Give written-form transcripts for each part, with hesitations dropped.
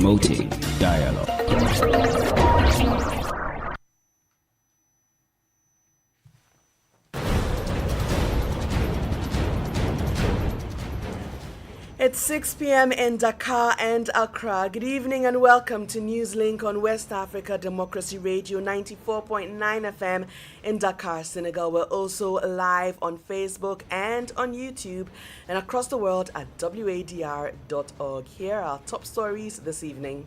promoting dialogue. It's 6 p.m. in Dakar and Accra. Good evening and welcome to Newslink on West Africa Democracy Radio 94.9 FM in Dakar, Senegal. We're also live on Facebook and on YouTube and across the world at wadr.org. Here are our top stories this evening.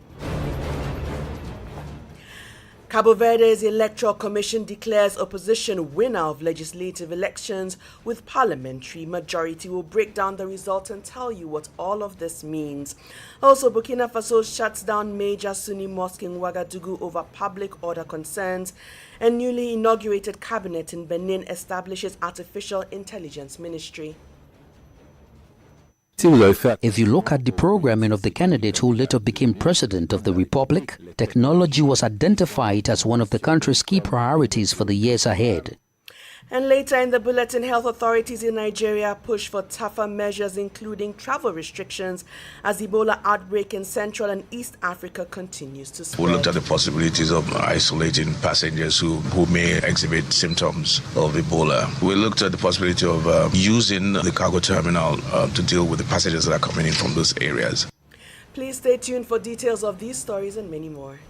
Cabo Verde's Electoral Commission declares opposition winner of legislative elections with parliamentary majority. We'll break down the results and tell you what all of this means. Also, Burkina Faso shuts down major Sunni mosque in Ouagadougou over public order concerns. And newly inaugurated cabinet in Benin establishes artificial intelligence ministry. If you look at the programming of the candidate who later became president of the republic, technology was identified as one of the country's key priorities for the years ahead. And later in the bulletin, health authorities in Nigeria push for tougher measures, including travel restrictions, as Ebola outbreak in Central and East Africa continues to spread. We looked at the possibilities of isolating passengers who may exhibit symptoms of Ebola. We looked at the possibility of using the cargo terminal to deal with the passengers that are coming in from those areas. Please stay tuned for details of these stories and many more.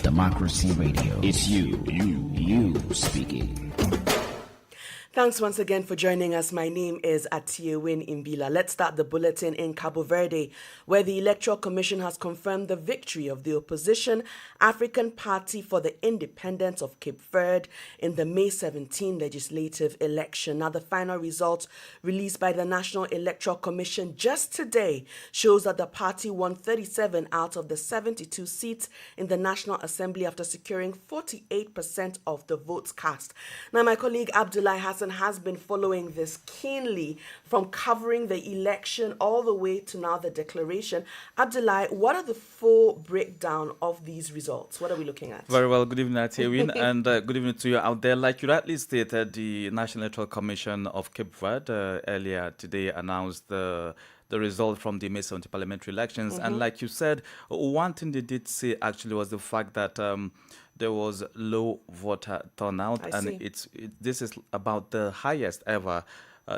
Democracy Radio. It's you speaking. Thanks once again for joining us. My name is Atiewin Imbila. Let's start the bulletin in Cabo Verde, where the Electoral Commission has confirmed the victory of the opposition African Party for the Independence of Cape Verde in the May 17 legislative election. Now, the final results released by the National Electoral Commission just today shows that the party won 37 out of the 72 seats in the National Assembly after securing 48% of the votes cast. Now, my colleague Abdullah Hassan has been following this keenly from covering the election all the way to now the declaration. Abdullah, what are the full breakdown of these results? What are we looking at? Very well. Good evening, Atiewin, and good evening to you out there. Like you rightly stated, the National Electoral Commission of Cape Verde earlier today announced the result from the May 17 parliamentary elections. And like you said, one thing they did say actually was the fact that there was low voter turnout. This is about the highest ever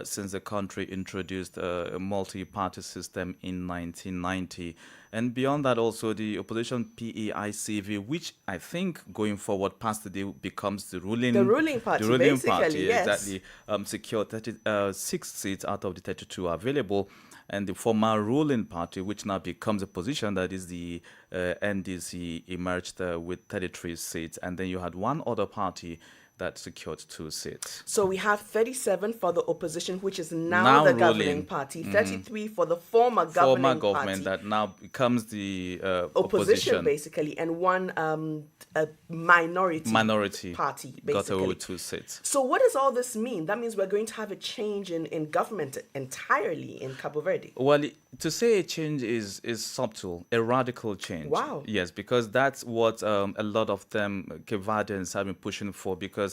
since the country introduced a multi-party system in 1990. And beyond that, also the opposition PEICV, which I think going forward past the day becomes the ruling party. The ruling party, yes. Exactly, secured 36 seats out of the 32 available. And the former ruling party, which now becomes a position, that is the NDC, emerged with 33 seats. And then you had one other party that secured 2 seats. So we have 37 for the opposition, which is now the governing party, 33 for the former governing party, that now becomes the opposition, basically, and one a minority party, basically. Got 2 seats. So what does all this mean? That means we're going to have a change in government entirely in Cabo Verde. Well, to say a change is subtle, a radical change. Wow. Yes, because that's what a lot of them, Cape Verdeans, have been pushing for, because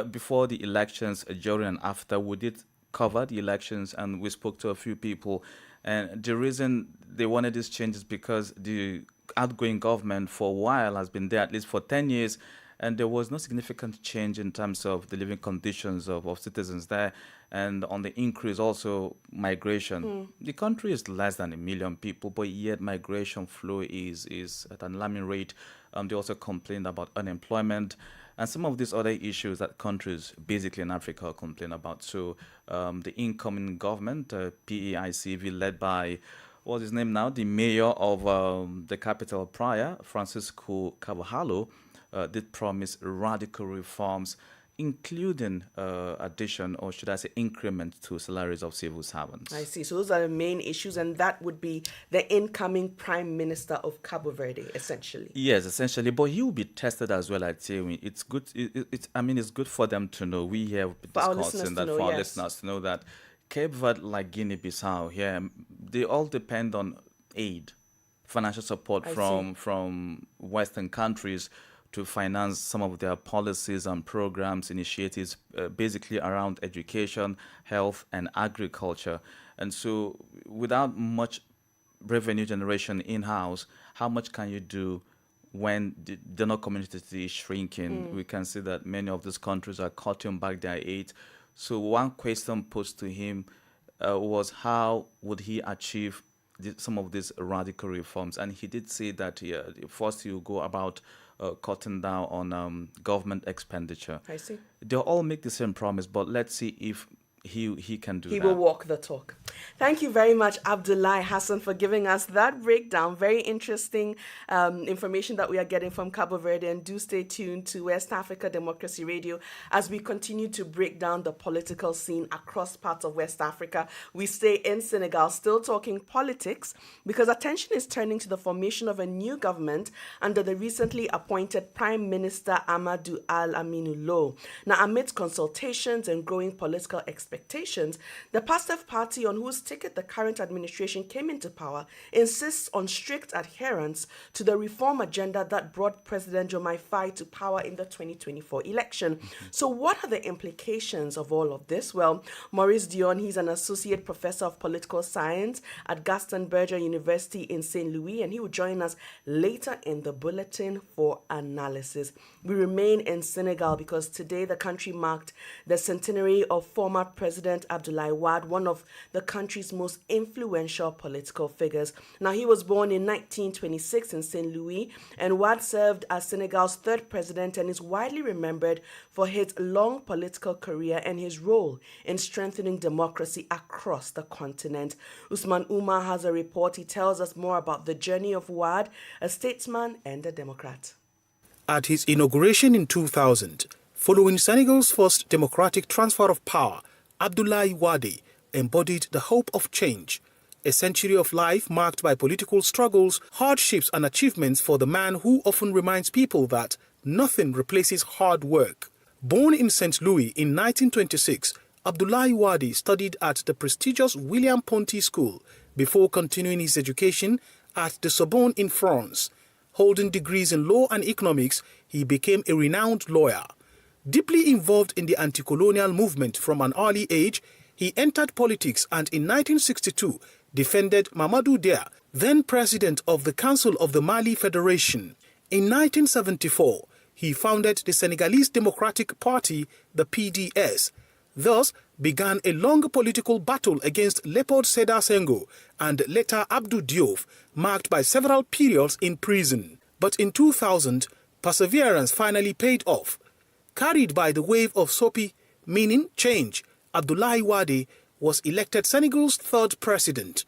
before the elections, during and after, we did cover the elections and we spoke to a few people. And the reason they wanted this change is because the outgoing government for a while has been there, at least for 10 years, and there was no significant change in terms of the living conditions of citizens there. And on the increase, also migration. The country is less than 1 million people, but yet migration flow is at an alarming rate. They also complained about unemployment and some of these other issues that countries basically in Africa complain about. So the incoming government, PEICV, led by, what's his name now, the mayor of the capital prior, Francisco Carvalho, did promise radical reforms, including addition, or should I say increment, to salaries of civil servants. I see. So those are the main issues, and that would be the incoming Prime Minister of Cabo Verde, essentially. Yes, essentially. But he will be tested as well, I'd say. It's good. It's good for them to know. We have been discussing that for our listeners to know that Cape Verde, like Guinea-Bissau, they all depend on aid, financial support from Western countries to finance some of their policies and programs, initiatives, basically around education, health, and agriculture. And so without much revenue generation in-house, how much can you do when the donor community is shrinking? We can see that many of these countries are cutting back their aid. So one question posed to him was how would he achieve some of these radical reforms? And he did say that first he will go about cutting down on government expenditure. I see. They'll all make the same promise, but let's see if he can do that. He will walk the talk. Thank you very much, Abdullahi Hassan, for giving us that breakdown. Very interesting information that we are getting from Cabo Verde. And do stay tuned to West Africa Democracy Radio as we continue to break down the political scene across parts of West Africa. We stay in Senegal, still talking politics, because attention is turning to the formation of a new government under the recently appointed Prime Minister Amadou Al-Aminou Lo. Now, amidst consultations and growing political expectations, the PASTEF party, on whose ticket the current administration came into power, insists on strict adherence to the reform agenda that brought President Diomaye Faye to power in the 2024 election. So what are the implications of all of this? Well, Maurice Dion, he's an associate professor of political science at Gaston Berger University in St. Louis, and he will join us later in the bulletin for analysis. We remain in Senegal because today the country marked the centenary of former President Abdoulaye Wade, one of the country's most influential political figures. Now, he was born in 1926 in St. Louis, and Wade served as Senegal's third president and is widely remembered for his long political career and his role in strengthening democracy across the continent. Usman Umar has a report. He tells us more about the journey of Wade, a statesman and a Democrat. At his inauguration in 2000, following Senegal's first democratic transfer of power, Abdoulaye Wade embodied the hope of change, a century of life marked by political struggles, hardships and achievements for the man who often reminds people that nothing replaces hard work. Born in St. Louis in 1926, Abdoulaye Wade studied at the prestigious William Ponty School before continuing his education at the Sorbonne in France. Holding degrees in law and economics, he became a renowned lawyer. Deeply involved in the anti-colonial movement from an early age, he entered politics and in 1962 defended Mamadou Dia, then president of the Council of the Mali Federation. In 1974, he founded the Senegalese Democratic Party, the PDS. Thus began a long political battle against Léopold Sédar Senghor and later Abdou Diouf, marked by several periods in prison. But in 2000, perseverance finally paid off. Carried by the wave of SOPI, meaning change, Abdoulaye Wade was elected Senegal's third president.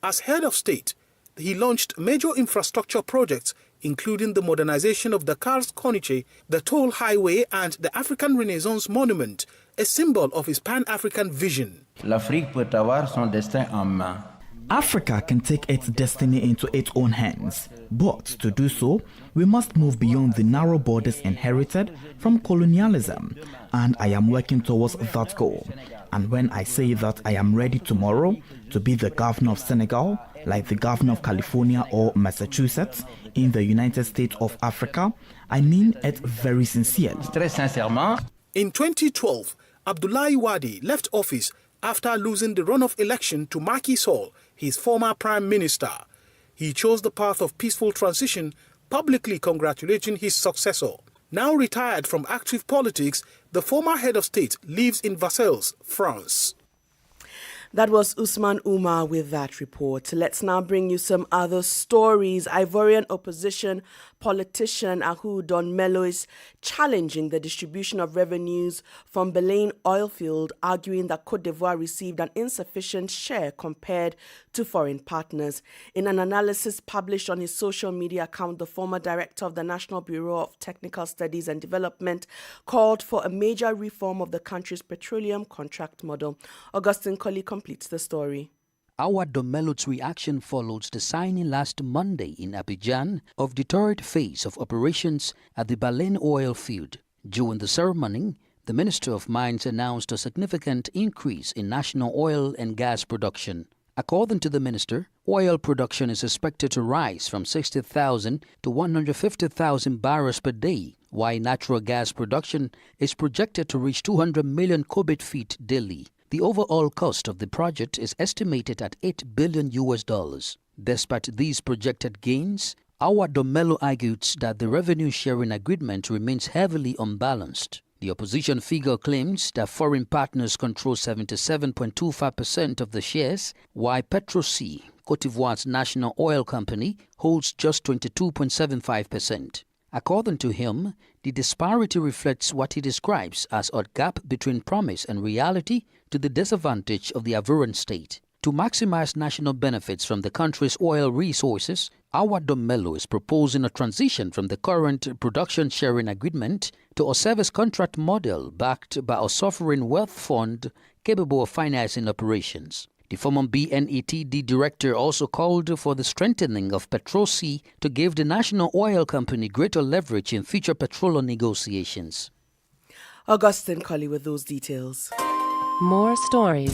As head of state, he launched major infrastructure projects, including the modernization of Dakar's Koniche, the toll highway and the African Renaissance Monument, a symbol of his Pan-African vision. L'Afrique peut avoir son destin en main. Africa can take its destiny into its own hands, but to do so, we must move beyond the narrow borders inherited from colonialism, and I am working towards that goal. And when I say that I am ready tomorrow to be the governor of Senegal, like the governor of California or Massachusetts in the United States of Africa, I mean it very sincerely. Très sincèrement. In 2012, Abdoulaye Wade left office after losing the runoff election to Macky Sall, his former prime minister. He chose the path of peaceful transition, publicly congratulating his successor. Now retired from active politics, the former head of state lives in Versailles, France. That was Usman Umar with that report. Let's now bring you some other stories. Ivorian opposition politician Ahou Don Melo is challenging the distribution of revenues from Baleine oil field, arguing that Côte d'Ivoire received an insufficient share compared to foreign partners. In an analysis published on his social media account, the former director of the National Bureau of Technical Studies and Development called for a major reform of the country's petroleum contract model. Augustine Colley completes the story. Our Domelot's reaction followed the signing last Monday in Abidjan of the third phase of operations at the Baleine oil field. During the ceremony, the Minister of Mines announced a significant increase in national oil and gas production. According to the minister, oil production is expected to rise from 60,000 to 150,000 barrels per day, while natural gas production is projected to reach 200 million cubic feet daily. The overall cost of the project is estimated at $8 billion. Despite these projected gains, Wadr Mello argued that the revenue sharing agreement remains heavily unbalanced. The opposition figure claims that foreign partners control 77.25% of the shares, while PetroC, Côte d'Ivoire's national oil company, holds just 22.75%. According to him, the disparity reflects what he describes as a gap between promise and reality to the disadvantage of the Ivorian state. To maximize national benefits from the country's oil resources, Wadr Mello is proposing a transition from the current production sharing agreement to a service contract model backed by a sovereign wealth fund capable of financing operations. The former BNETD director also called for the strengthening of PetroC to give the national oil company greater leverage in future petroleum negotiations. Augustine Colley with those details. More stories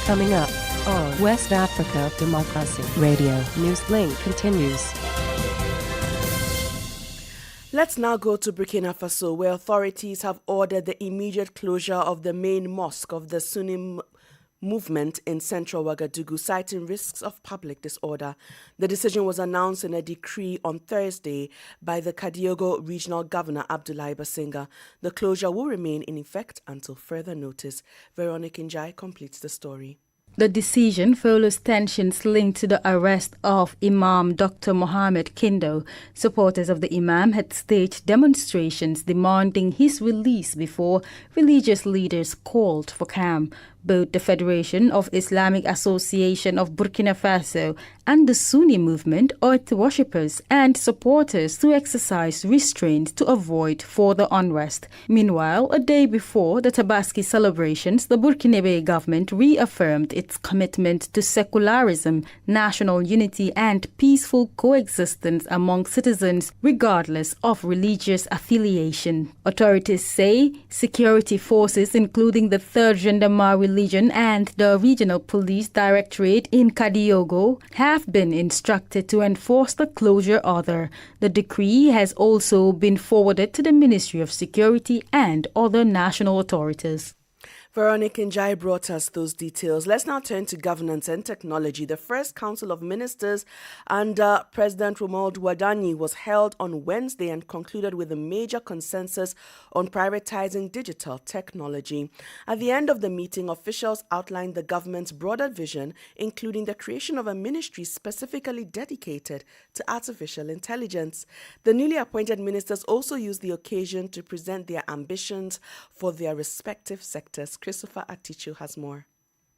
coming up on West Africa Democracy Radio. Newslink continues. Let's now go to Burkina Faso, where authorities have ordered the immediate closure of the main mosque of the Sunni movement in central Ouagadougou, citing risks of public disorder. The decision was announced in a decree on Thursday by the Kadiogo Regional Governor Abdoulaye Basinga. The closure will remain in effect until further notice. Veronique Njai completes the story. The decision follows tensions linked to the arrest of Imam Dr. Mohamed Kindo. Supporters of the Imam had staged demonstrations demanding his release before religious leaders called for calm. Both the Federation of Islamic Association of Burkina Faso and the Sunni movement urged worshippers and supporters to exercise restraint to avoid further unrest. Meanwhile, a day before the Tabaski celebrations, the Burkinabe government reaffirmed its commitment to secularism, national unity and peaceful coexistence among citizens regardless of religious affiliation. Authorities say security forces, including the 3rd Gendarmerie Legion and the Regional Police Directorate in Kadiogo, have been instructed to enforce the closure order. The decree has also been forwarded to the Ministry of Security and other national authorities. Veronique Njai brought us those details. Let's now turn to governance and technology. The first Council of Ministers under President Romuald Wadani was held on Wednesday and concluded with a major consensus on prioritizing digital technology. At the end of the meeting, officials outlined the government's broader vision, including the creation of a ministry specifically dedicated to artificial intelligence. The newly appointed ministers also used the occasion to present their ambitions for their respective sectors. Christopher Atichu has more.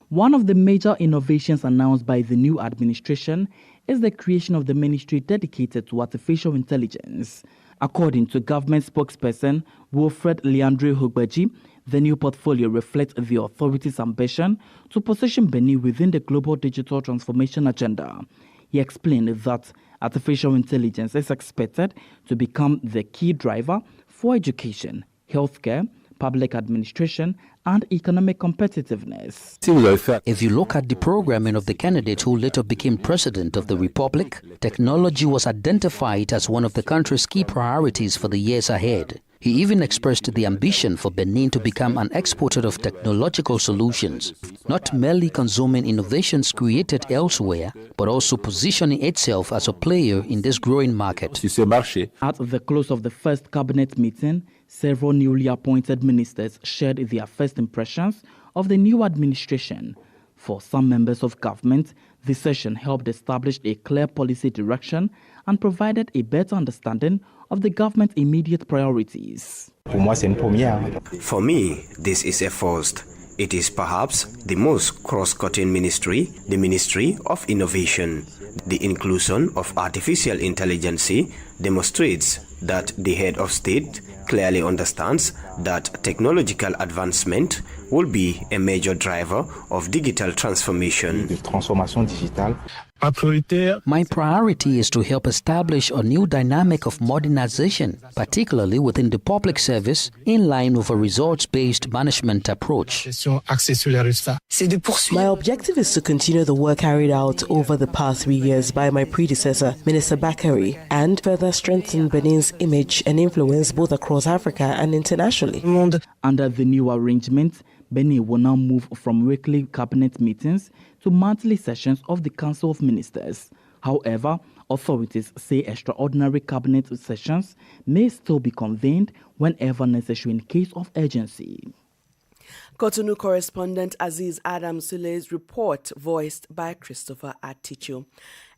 One of the major innovations announced by the new administration is the creation of the ministry dedicated to artificial intelligence. According to government spokesperson Wilfred Leandre Hogbaji, the new portfolio reflects the authority's ambition to position Benin within the global digital transformation agenda. He explained that artificial intelligence is expected to become the key driver for education, healthcare, public administration, and economic competitiveness. If you look at the programming of the candidate who later became president of the republic, technology was identified as one of the country's key priorities for the years ahead. He even expressed the ambition for Benin to become an exporter of technological solutions, not merely consuming innovations created elsewhere, but also positioning itself as a player in this growing market. At the close of the first cabinet meeting, several newly appointed ministers shared their first impressions of the new administration. For some members of government, the session helped establish a clear policy direction and provided a better understanding of the government's immediate priorities. For me, this is a first. It is perhaps the most cross-cutting ministry, the Ministry of Innovation. The inclusion of artificial intelligence demonstrates that the head of state clearly understands that technological advancement will be a major driver of digital transformation. My priority is to help establish a new dynamic of modernization, particularly within the public service, in line with a results-based management approach. My objective is to continue the work carried out over the past 3 years by my predecessor, Minister Bakary, and further strengthen Benin's image and influence both across Africa and internationally. Under the new arrangement, Benin will now move from weekly cabinet meetings to monthly sessions of the Council of Ministers. However, authorities say extraordinary cabinet sessions may still be convened whenever necessary in case of urgency. Cotonou correspondent Aziz Adam Sule's report voiced by Christopher Aticho.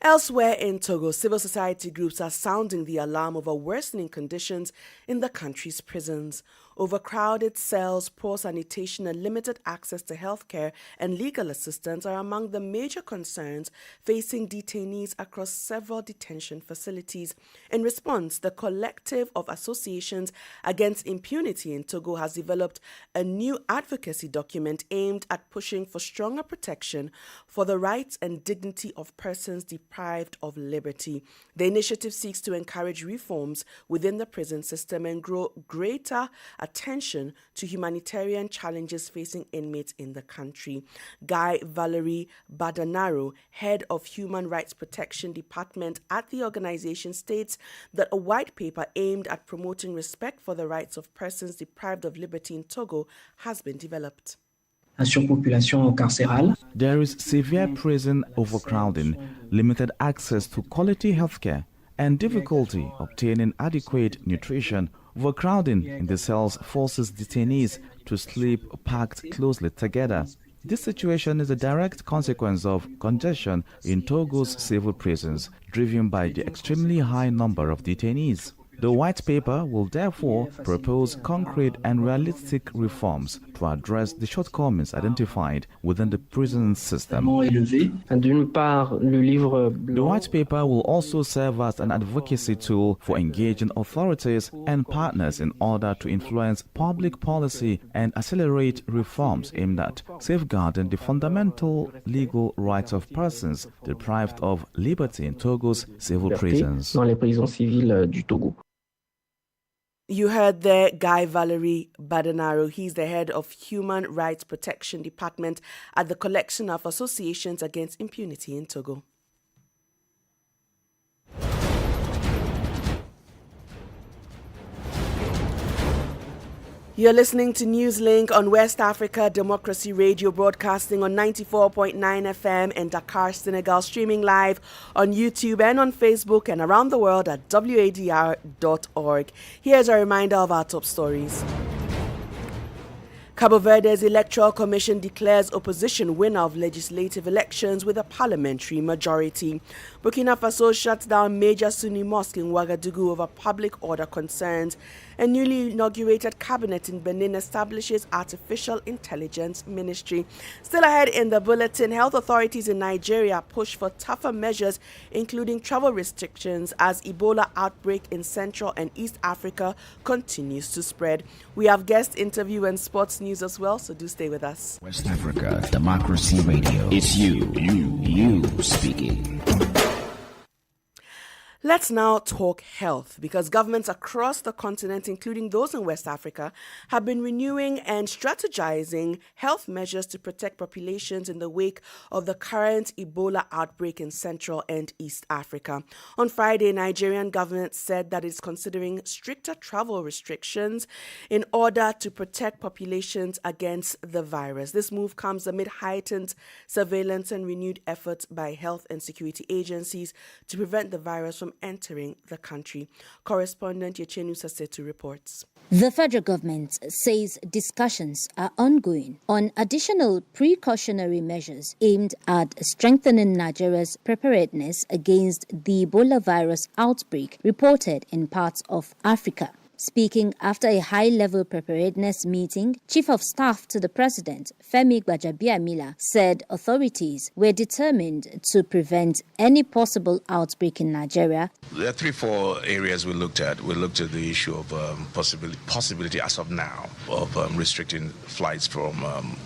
Elsewhere in Togo, civil society groups are sounding the alarm over worsening conditions in the country's prisons. Overcrowded cells, poor sanitation, and limited access to healthcare and legal assistance are among the major concerns facing detainees across several detention facilities. In response, the Collective of Associations Against Impunity in Togo has developed a new advocacy document aimed at pushing for stronger protection for the rights and dignity of persons deprived of liberty. The initiative seeks to encourage reforms within the prison system and grow greater attention to humanitarian challenges facing inmates in the country. Guy Valerie Badanaro, head of Human Rights Protection Department at the organization, states that a white paper aimed at promoting respect for the rights of persons deprived of liberty in Togo has been developed. There is severe prison overcrowding, limited access to quality healthcare, and difficulty obtaining adequate nutrition. Overcrowding in the cells forces detainees to sleep packed closely together. This situation is a direct consequence of congestion in Togo's civil prisons, driven by the extremely high number of detainees. The white paper will therefore propose concrete and realistic reforms to address the shortcomings identified within the prison system. The white paper will also serve as an advocacy tool for engaging authorities and partners in order to influence public policy and accelerate reforms aimed at safeguarding the fundamental legal rights of persons deprived of liberty in Togo's civil prisons. You heard there Guy Valerie Badanaro. He's the head of Human Rights Protection Department at the Collection of Associations Against Impunity in Togo. You're listening to Newslink on West Africa Democracy Radio, broadcasting on 94.9 FM in Dakar, Senegal, streaming live on YouTube and on Facebook and around the world at wadr.org. Here's a reminder of our top stories. Cabo Verde's Electoral Commission declares opposition winner of legislative elections with a parliamentary majority. Burkina Faso shuts down major Sunni mosque in Ouagadougou over public order concerns. A newly inaugurated cabinet in Benin establishes artificial intelligence ministry. Still ahead in the bulletin, health authorities in Nigeria push for tougher measures, including travel restrictions, as Ebola outbreak in Central and East Africa continues to spread. We have guest interview and sports news as well, so do stay with us. West Africa Democracy Radio. It's you speaking. Let's now talk health, because governments across the continent, including those in West Africa, have been renewing and strategizing health measures to protect populations in the wake of the current Ebola outbreak in Central and East Africa. On Friday, Nigerian government said that it's considering stricter travel restrictions in order to protect populations against the virus. This move comes amid heightened surveillance and renewed efforts by health and security agencies to prevent the virus from entering the country. Correspondent Yechenu Sasetu reports. The federal government says discussions are ongoing on additional precautionary measures aimed at strengthening Nigeria's preparedness against the Ebola virus outbreak reported in parts of Africa. Speaking after a high-level preparedness meeting, Chief of Staff to the President, Femi Gbajabiamila, said authorities were determined to prevent any possible outbreak in Nigeria. There are 3-4 areas we looked at. We looked at the issue of possibility as of now of restricting flights from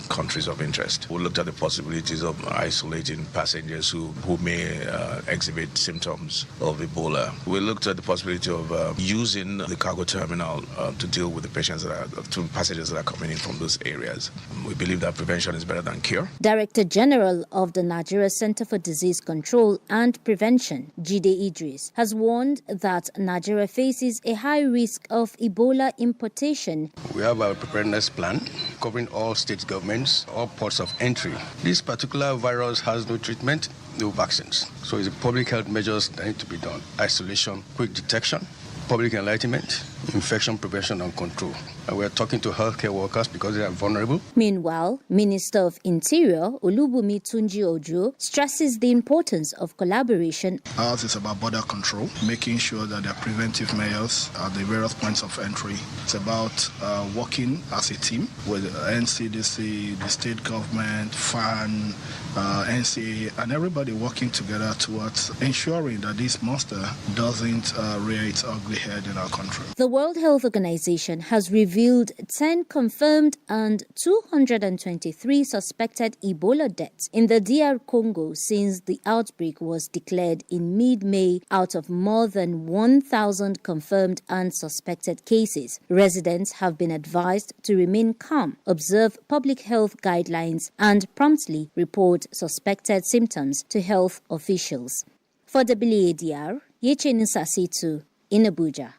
countries of interest. We looked at the possibilities of isolating passengers who may exhibit symptoms of Ebola. We looked at the possibility of using the cargo terminal to deal with the passengers that are coming in from those areas. We believe that prevention is better than cure. Director General of the Nigeria Center for Disease Control and Prevention, Jide Idris, has warned that Nigeria faces a high risk of Ebola importation. We have a preparedness plan covering all state governments, all ports of entry. This particular virus has no treatment, no vaccines. So it's public health measures that need to be done. Isolation, quick detection, public enlightenment, infection prevention and control. And we're talking to healthcare workers because they are vulnerable. Meanwhile, Minister of Interior Olubunmi Tunji Ojo stresses the importance of collaboration. Ours is about border control, making sure that there are preventive measures at the various points of entry. It's about working as a team with NCDC, the state government, FAN, NCA, and everybody working together towards ensuring that this monster doesn't rear its ugly head in our country. The World Health Organization has revealed 10 confirmed and 223 suspected Ebola deaths in the DR Congo since the outbreak was declared in mid-May out of more than 1,000 confirmed and suspected cases. Residents have been advised to remain calm, observe public health guidelines, and promptly report suspected symptoms to health officials. For WADR, Yecheni Sasitu in Abuja.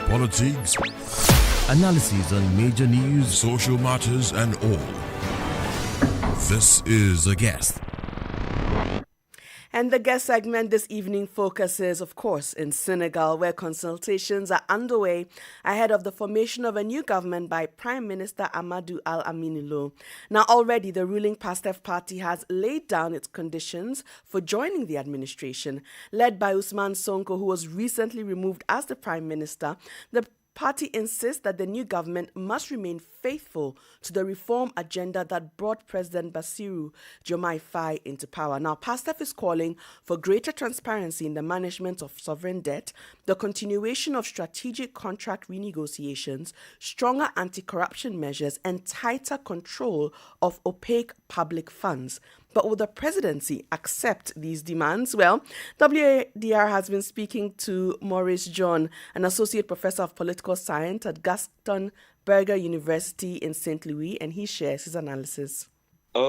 Politics, analysis on major news, social matters, and all. This is The Guest. And the guest segment this evening focuses, of course, in Senegal, where consultations are underway ahead of the formation of a new government by Prime Minister Amadou Al-Amini Lo. Now, already the ruling PASTEF party has laid down its conditions for joining the administration. Led by Ousmane Sonko, who was recently removed as the Prime Minister, the party insists that the new government must remain faithful to the reform agenda that brought President Bassirou Diomaye Faye into power. Now, PASTEF is calling for greater transparency in the management of sovereign debt, the continuation of strategic contract renegotiations, stronger anti-corruption measures, and tighter control of opaque public funds. But will the presidency accept these demands? Well, WADR has been speaking to Maurice John, an associate professor of political science at Gaston Berger University in St. Louis, and he shares his analysis. We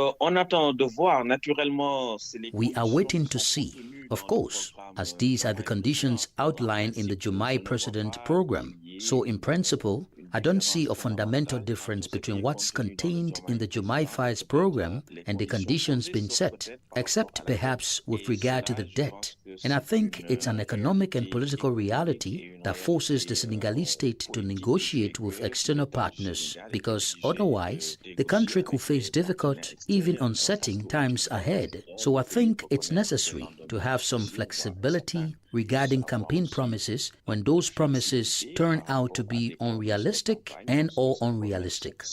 are waiting to see, of course, as these are the conditions outlined in the Diomaye President program. So in principle, I don't see a fundamental difference between what's contained in the Diomaye Faye's program and the conditions being set, except perhaps with regard to the debt. And I think it's an economic and political reality that forces the Senegalese state to negotiate with external partners, because otherwise the country could face difficult, even uncertain times ahead. So I think it's necessary to have some flexibility regarding campaign promises when those promises turn out to be unrealistic and or unrealistic.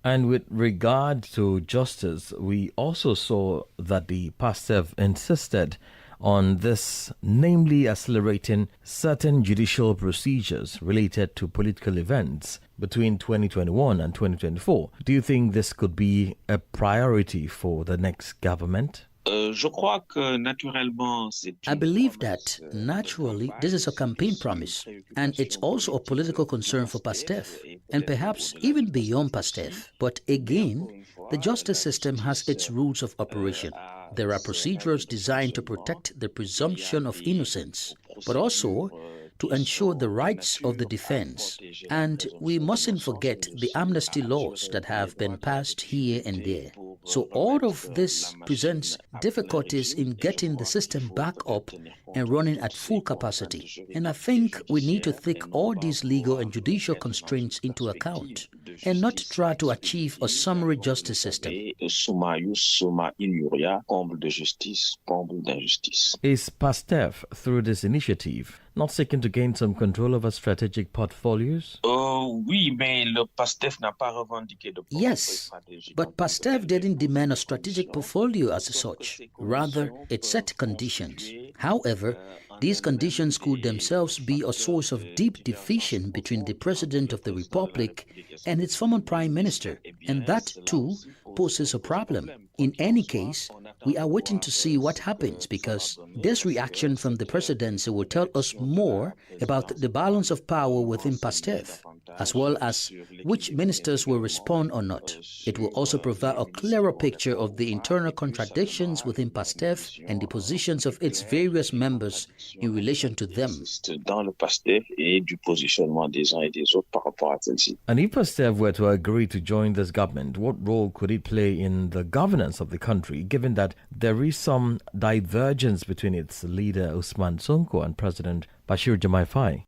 And with regard to justice, we also saw that the PASTEF insisted on this, namely accelerating certain judicial procedures related to political events between 2021 and 2024. Do you think this could be a priority for the next government? I believe that, naturally, this is a campaign promise, and it's also a political concern for PASTEF, and perhaps even beyond PASTEF. But again, the justice system has its rules of operation. There are procedures designed to protect the presumption of innocence, but also to ensure the rights of the defense. And we mustn't forget the amnesty laws that have been passed here and there. So all of this presents difficulties in getting the system back up and running at full capacity. And I think we need to take all these legal and judicial constraints into account and not try to achieve a summary justice system. Is PASTEF, through this initiative, not seeking to gain some control over strategic portfolios? Yes, but PASTEF didn't demand a strategic portfolio as such. Rather, it set conditions. However, these conditions could themselves be a source of deep division between the President of the Republic and its former Prime Minister, and that too poses a problem. In any case, we are waiting to see what happens, because this reaction from the Presidency will tell us more about the balance of power within PASTEF, as well as which ministers will respond or not. It will also provide a clearer picture of the internal contradictions within PASTEF and the positions of its various members in relation to them. And if PASTEF were to agree to join this government, what role could it play in the governance of the country, given that there is some divergence between its leader Ousmane Sonko and President Bashir Diomaye Faye?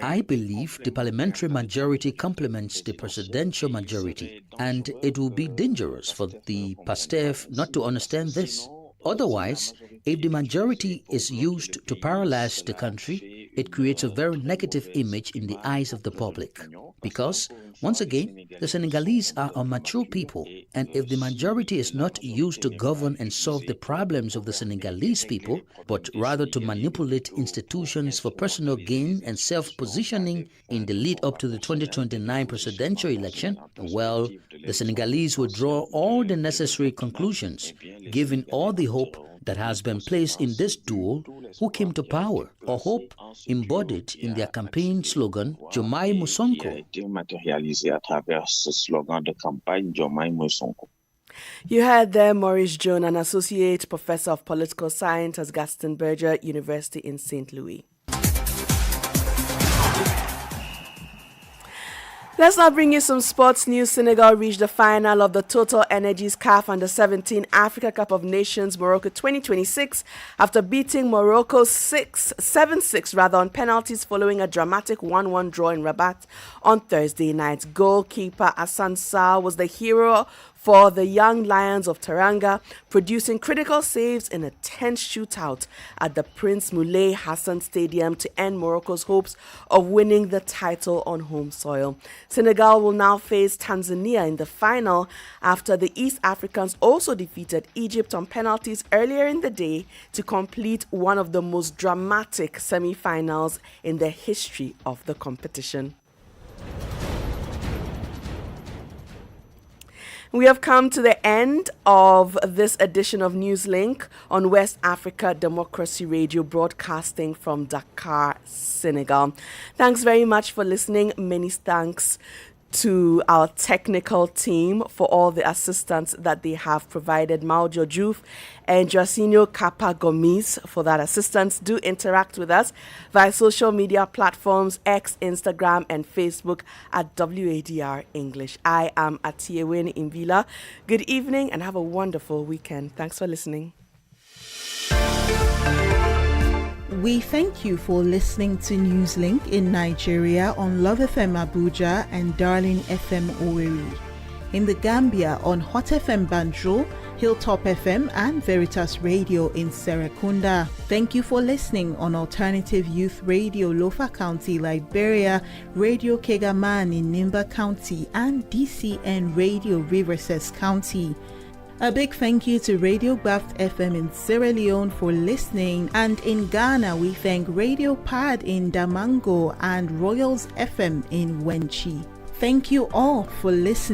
I believe the parliamentary majority complements the presidential majority, and it will be dangerous for the PASTEF not to understand this. Otherwise, if the majority is used to paralyze the country, it creates a very negative image in the eyes of the public. Because, once again, the Senegalese are a mature people, and if the majority is not used to govern and solve the problems of the Senegalese people, but rather to manipulate institutions for personal gain and self-positioning in the lead up to the 2029 presidential election, well, the Senegalese will draw all the necessary conclusions, giving all the hope that has been placed in this duo who came to power, or hope embodied in their campaign slogan, Diomaye Musonko. You heard there Maurice Jones, an associate professor of political science at Gaston Berger University in St. Louis. Let's now bring you some sports news. Senegal reached the final of the Total Energies CAF Under-17 Africa Cup of Nations Morocco 2026 after beating Morocco 7-6 on penalties following a dramatic 1-1 draw in Rabat on Thursday night. Goalkeeper Hassan Sarr was the hero for the Young Lions of Teranga, producing critical saves in a tense shootout at the Prince Moulay Hassan Stadium to end Morocco's hopes of winning the title on home soil. Senegal will now face Tanzania in the final after the East Africans also defeated Egypt on penalties earlier in the day to complete one of the most dramatic semi-finals in the history of the competition. We have come to the end of this edition of Newslink on West Africa Democracy Radio, broadcasting from Dakar, Senegal. Thanks very much for listening. Many thanks to our technical team for all the assistance that they have provided. Maudio Juf and Jacinho Kappa Gomis for that assistance. Do interact with us via social media platforms, X, Instagram, and Facebook at WADR English. I am Atiewin Invila. Good evening and have a wonderful weekend. Thanks for listening. We thank you for listening to Newslink in Nigeria on Love FM Abuja and Darling FM Owerri. In the Gambia on Hot FM Banjul, Hilltop FM and Veritas Radio in Serekunda. Thank you for listening on Alternative Youth Radio Lofa County, Liberia, Radio Kegaman in Nimba County, and DCN Radio Riverses County. A big thank you to Radio Baft FM in Sierra Leone for listening, and in Ghana we thank Radio Pad in Damango and Royals FM in Wenchi. Thank you all for listening.